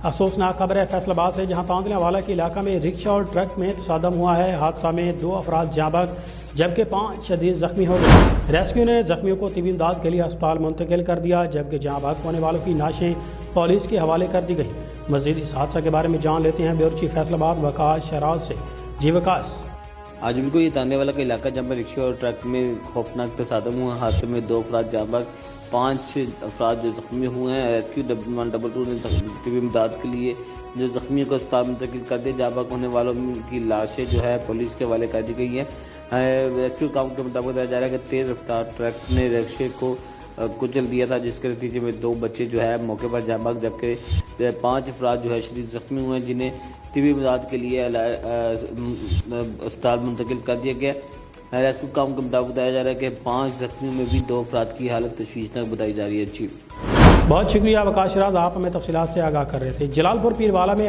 افسوسناک خبر ہے فیصل آباد سے، جہاں تاندلہ والا کے علاقہ میں رکشہ اور ٹرک میں تصادم ہوا ہے۔ حادثہ میں 2 افراد جاں بحق جبکہ 5 شدید زخمی ہو گئے۔ ریسکیو نے زخمیوں کو طبی امداد کے لیے ہسپتال منتقل کر دیا، جبکہ جاں بحق ہونے والوں کی نعشیں پولیس کے حوالے کر دی گئی۔ مزید اس حادثہ کے بارے میں جان لیتے ہیں بیورو چیف فیصل آباد وکاس شراز سے۔ جی وکاس۔ آج بالکل یہ تانے والا کا علاقہ جہاں پر رکشے اور ٹرک میں خوفناک تصادم ہوا۔ حادثے میں 2 افراد جاں بحق، 5 افراد جو زخمی ہوئے ہیں۔ ریسکیو 122 نے طبی امداد کے لیے جو زخمیوں کو اسپتال منتقل کر دیا۔ جاں بحق ہونے والوں کی لاشیں جو ہے پولیس کے حوالے کر دی گئی ہیں۔ ریسکیو کام کے مطابق بتایا جا رہا ہے کہ تیز رفتار ٹرک نے رکشے کو کچل دیا تھا، جس کے نتیجے میں 2 بچے جو ہے موقع پر جاں بحق جبکہ 5 افراد جو ہے شدید زخمی ہوئے ہیں، جنہیں طبی امداد کے لیے اسپتال منتقل کر دیا گیا۔ ریسکیو کام کے مطابق بتایا جا رہا ہے کہ 5 زخمیوں میں بھی 2 افراد کی حالت تشویشناک بتائی جا رہی ہے۔ چیف بہت شکریہ وکاس شراز، آپ ہمیں تفصیلات سے آگاہ کر رہے تھے۔ جلال پور پیروالا میں